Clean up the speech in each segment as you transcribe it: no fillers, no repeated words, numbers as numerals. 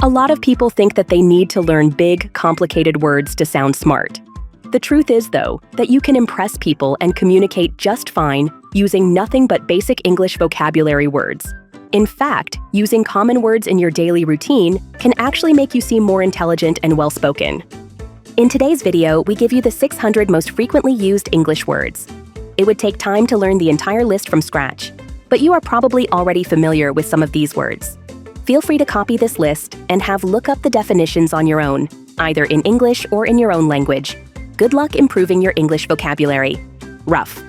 A lot of people think that they need to learn big, complicated words to sound smart. The truth is, though, that you can impress people and communicate just fine using nothing but basic English vocabulary words. In fact, using common words in your daily routine can actually make you seem more intelligent and well-spoken. In today's video, we give you the 600 most frequently used English words. It would take time to learn the entire list from scratch, but you are probably already familiar with some of these words. Feel free to copy this list and have look up the definitions on your own, either in English or in your own language. Good luck improving your English vocabulary. Rough.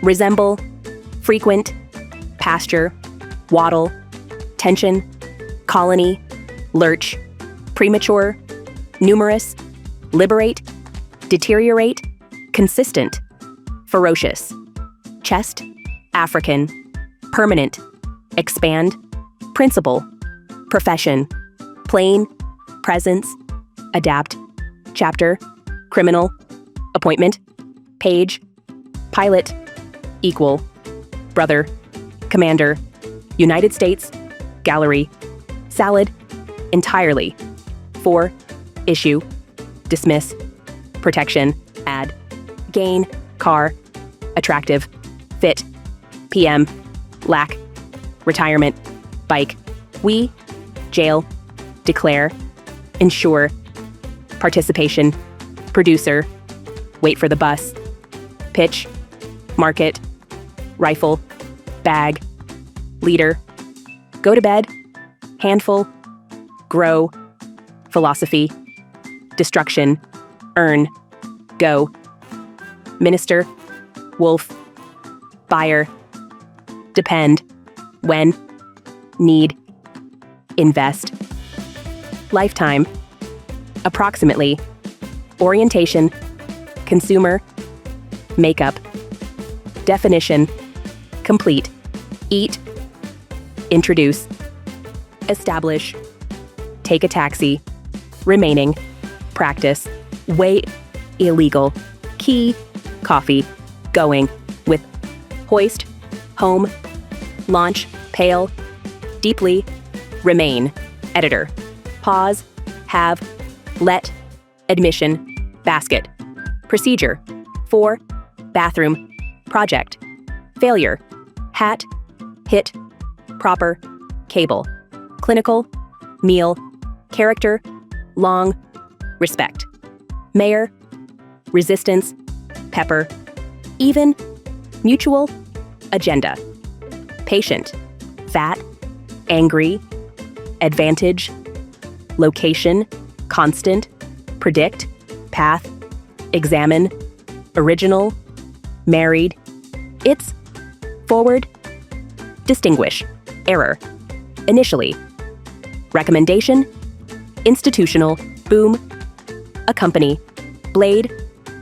Resemble. Frequent. Pasture. Waddle. Tension. Colony. Lurch. Premature. Numerous. Liberate. Deteriorate. Consistent. Ferocious. Chest. African. Permanent. Expand. Principle. Profession. Plain. Presence. Adapt. Chapter. Criminal. Appointment. Page. Pilot. Equal. Brother. Commander. United States. Gallery. Salad. Entirely. For. Issue. Dismiss. Protection. Add. Gain. Car. Attractive. Fit. PM. Lack. Retirement. Bike. We. Jail. Declare. Ensure. Participation. Producer. Wait for the bus. Pitch. Market. Rifle. Bag. Leader. Go to bed. Handful. Grow. Philosophy. Destruction. Earn. Go. Minister. Wolf. Buyer. Depend. When. Need. Invest. Lifetime. Approximately. Orientation. Consumer. Makeup. Definition. Complete. Eat. Introduce. Establish. Take a taxi. Remaining. Practice. Way. Illegal. Key. Coffee. Going. With. Hoist. Home. Launch. Pale. Deeply. Remain. Editor. Pause. Have. Let. Admission. Basket. Procedure. For. Bathroom. Project. Failure. Hat. Hit. Proper. Cable. Clinical. Meal. Character. Long. Respect. Mayor. Resistance. Pepper. Even. Mutual. Agenda. Patient. Fat. Angry. Advantage. Location. Constant. Predict. Path. Examine. Original. Married. It's. Forward. Distinguish. Error. Initially. Recommendation. Institutional. Boom. Accompany. Blade.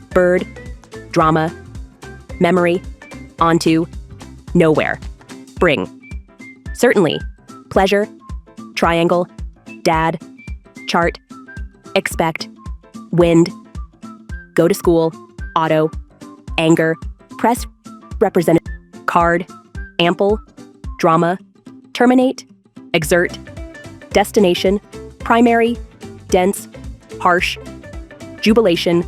Bird. Drama. Memory. Onto. Nowhere. Bring. Certainly. Pleasure. Triangle. Dad. Chart. Expect. Wind. Go to school. Auto. Anger. Press. Representative. Card. Ample. Drama. Terminate. Exert. Destination. Primary. Dense. Harsh. Jubilation.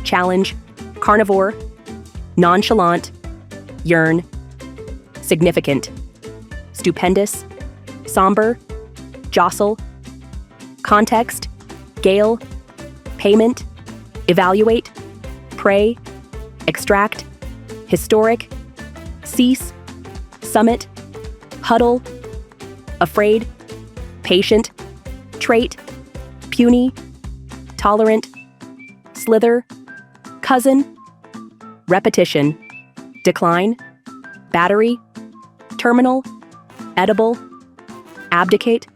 Challenge. Carnivore. Nonchalant. Yearn. Significant. Stupendous. Somber. Jostle. Context. Gale. Payment. Evaluate. Pray. Extract. Historic. Cease. Summit. Huddle. Afraid. Patient. Trait. Puny. Tolerant. Slither. Cousin. Repetition. Decline. Battery. Terminal. Edible. Abdicate.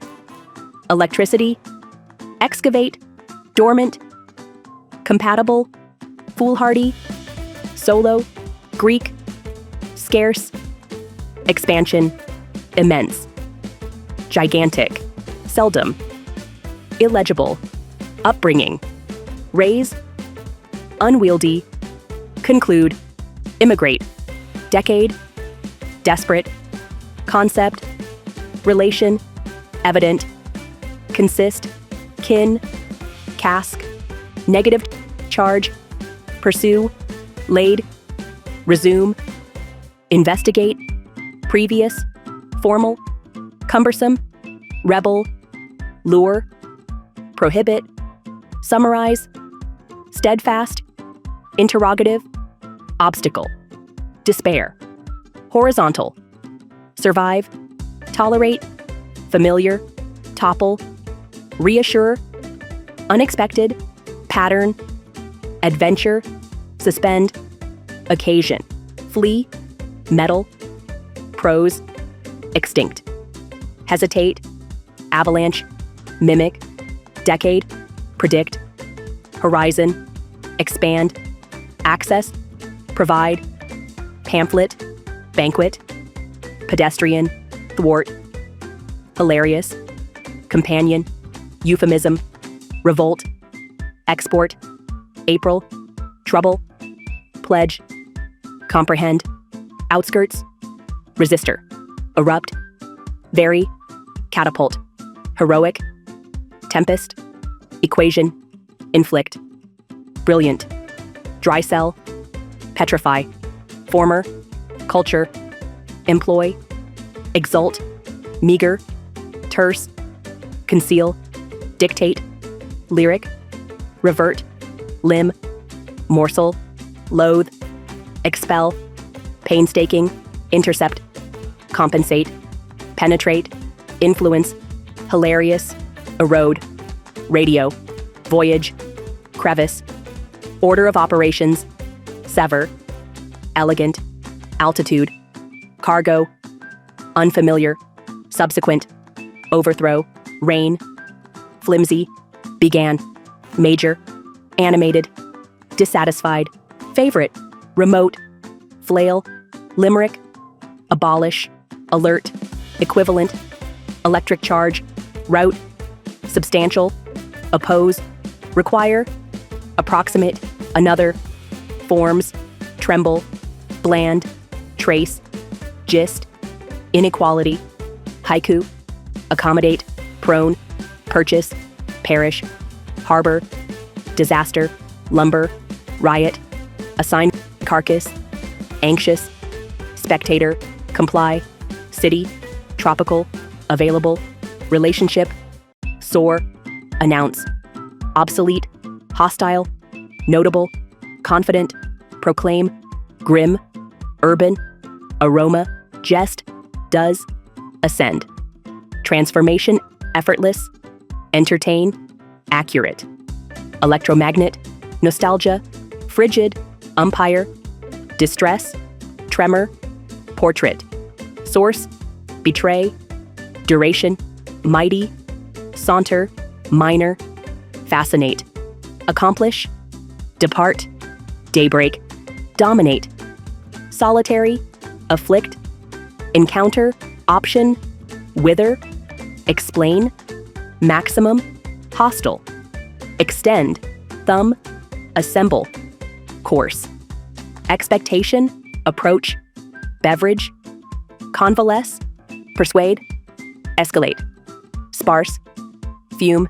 Electricity. Excavate. Dormant. Compatible. Foolhardy. Solo. Greek. Scarce. Expansion. Immense. Gigantic. Seldom. Illegible. Upbringing. Raise. Unwieldy. Conclude. Immigrate. Decade. Desperate. Concept. Relation. Evident. consist, kin, cask, negative charge, pursue, laid, resume, investigate, previous, formal, cumbersome, rebel, lure, prohibit, summarize, steadfast, interrogative, obstacle, despair, horizontal, survive, tolerate, familiar, topple, reassure, unexpected, pattern, adventure, suspend, occasion, flee, meddle, prose, extinct, hesitate, avalanche, mimic, decade, predict, horizon, expand, access, provide, pamphlet, banquet, pedestrian, thwart, hilarious, companion, euphemism, revolt, export, April, trouble, pledge, comprehend, outskirts, resistor, erupt, vary, catapult, heroic, tempest, equation, inflict, brilliant, dry cell, petrify, former, culture, employ, exult, meager, terse, conceal, dictate, lyric, revert, limb, morsel, loathe, expel, painstaking, intercept, compensate, penetrate, influence, hilarious, erode, radio, voyage, crevice, order of operations, sever, elegant, altitude, cargo, unfamiliar, subsequent, overthrow, rain, flimsy, began, major, animated, dissatisfied, favorite, remote, flail, limerick, abolish, alert, equivalent, electric charge, route, substantial, oppose, require, approximate, another, forms, tremble, bland, trace, gist, inequality, haiku, accommodate, prone, purchase, parish, harbor, disaster, lumber, riot, assign, carcass, anxious, spectator, comply, city, tropical, available, relationship, soar, announce, obsolete, hostile, notable, confident, proclaim, grim, urban, aroma, jest, does, ascend, transformation, effortless, entertain, accurate, electromagnet, nostalgia, frigid, umpire, distress, tremor, portrait, source, betray, duration, mighty, saunter, minor, fascinate, accomplish, depart, daybreak, dominate, solitary, afflict, encounter, option, wither, explain, maximum, hostile, extend, thumb, assemble, course, expectation, approach, beverage, convalesce, persuade, escalate, sparse, fume,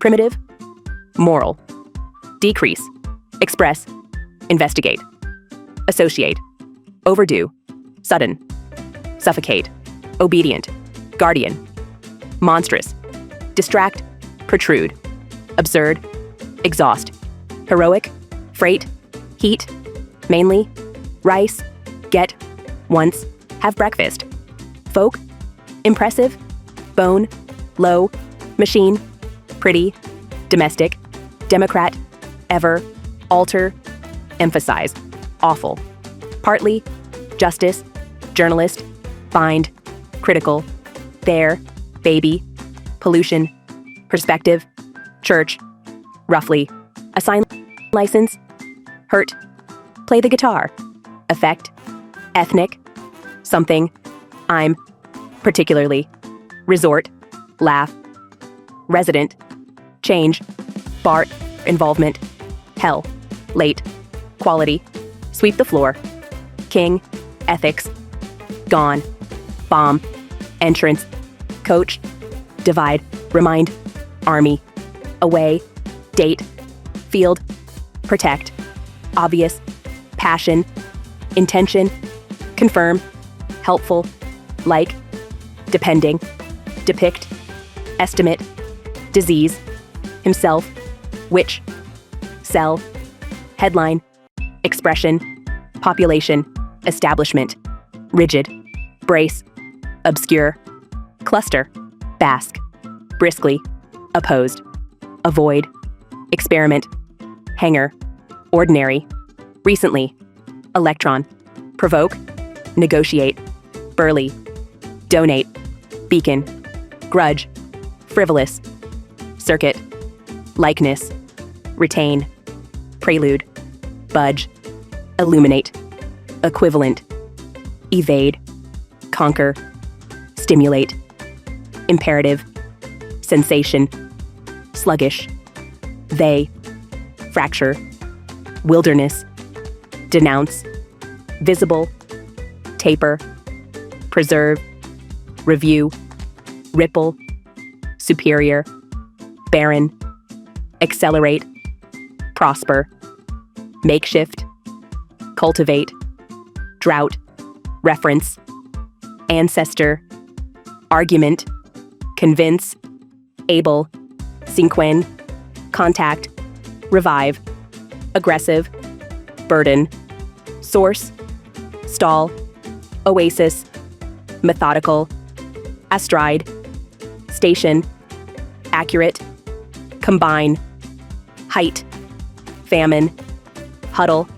primitive, moral, decrease, express, investigate, associate, overdue, sudden, suffocate, obedient, guardian, monstrous, distract, protrude, absurd, exhaust, heroic, freight, heat, mainly, rice, get, once, have breakfast, folk, impressive, bone, low, machine, pretty, domestic, democrat, ever, alter, emphasize, awful, partly, justice, journalist, bind, critical, there, baby, pollution, perspective, church, roughly, assign, license, hurt, play the guitar, effect, ethnic, something, I'm, particularly, resort, laugh, resident, change, bar, involvement, hell, late, quality, sweep the floor, king, ethics, gone, bomb, entrance, coach, divide, remind, army, away, date, field, protect, obvious, passion, intention, confirm, helpful, like, depending, depict, estimate, disease, himself, which, sell, headline, expression, population, establishment, rigid, brace, obscure, cluster, bask, briskly, opposed, avoid, experiment, hanger, ordinary, recently, electron, provoke, negotiate, burly, donate, beacon, grudge, frivolous, circuit, likeness, retain, prelude, budge, illuminate, equivalent, evade, conquer, stimulate, imperative, sensation, sluggish, they, fracture, wilderness, denounce, visible, taper, preserve, review, ripple, superior, barren, accelerate, prosper, makeshift, cultivate, drought, reference, ancestor, argument, convince, able, sequin, contact, revive, aggressive, burden, source, stall, oasis, methodical, astride, station, accurate, combine, height, famine, huddle,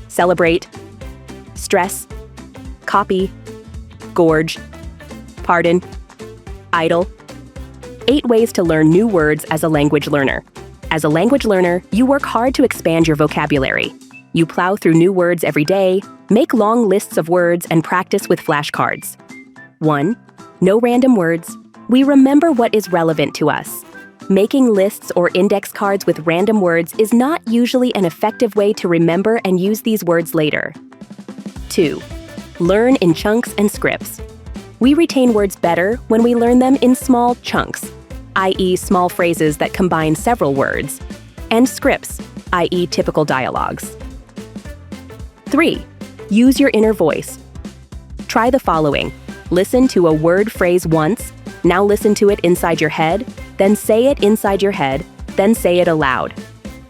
celebrate, stress, copy, gorge, pardon, idle. 8 ways to learn new words as a language learner. As a language learner, you work hard to expand your vocabulary. You plow through new words every day, make long lists of words, and practice with flashcards. 1. No random words. We remember what is relevant to us. Making lists or index cards with random words is not usually an effective way to remember and use these words later. 2. Learn in chunks and scripts. We retain words better when we learn them in small chunks, i.e. small phrases that combine several words, and scripts, i.e. typical dialogues. 3. Use your inner voice. Try the following. Listen to a word phrase once, now listen to it inside your head, then say it inside your head, then say it aloud.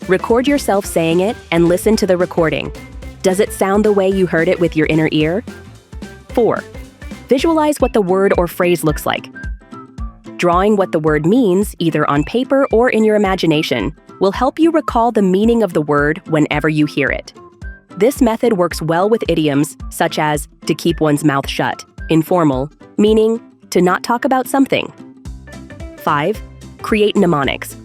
Record yourself saying it and listen to the recording. Does it sound the way you heard it with your inner ear? 4. Visualize what the word or phrase looks like. Drawing what the word means, either on paper or in your imagination, will help you recall the meaning of the word whenever you hear it. This method works well with idioms such as to keep one's mouth shut, informal, meaning to not talk about something. 5. Create mnemonics.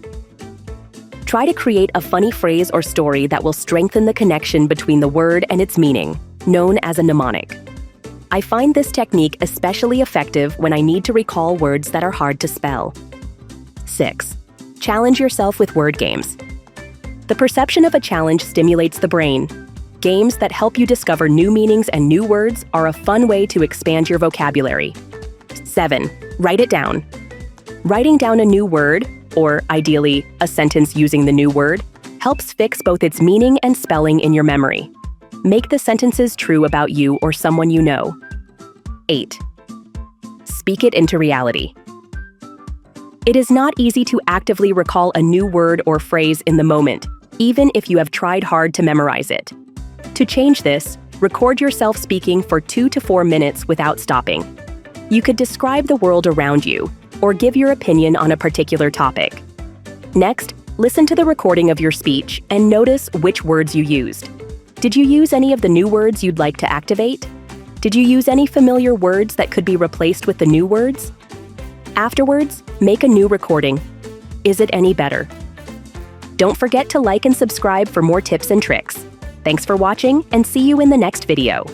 Try to create a funny phrase or story that will strengthen the connection between the word and its meaning, known as a mnemonic. I find this technique especially effective when I need to recall words that are hard to spell. 6. Challenge yourself with word games. The perception of a challenge stimulates the brain. Games that help you discover new meanings and new words are a fun way to expand your vocabulary. 7. Write it down. Writing down a new word, or ideally, a sentence using the new word, helps fix both its meaning and spelling in your memory. Make the sentences true about you or someone you know. 8. Speak it into reality. It is not easy to actively recall a new word or phrase in the moment, even if you have tried hard to memorize it. To change this, record yourself speaking for 2 to 4 minutes without stopping. You could describe the world around you, or give your opinion on a particular topic. Next, listen to the recording of your speech and notice which words you used. Did you use any of the new words you'd like to activate? Did you use any familiar words that could be replaced with the new words? Afterwards, make a new recording. Is it any better? Don't forget to like and subscribe for more tips and tricks. Thanks for watching, and see you in the next video.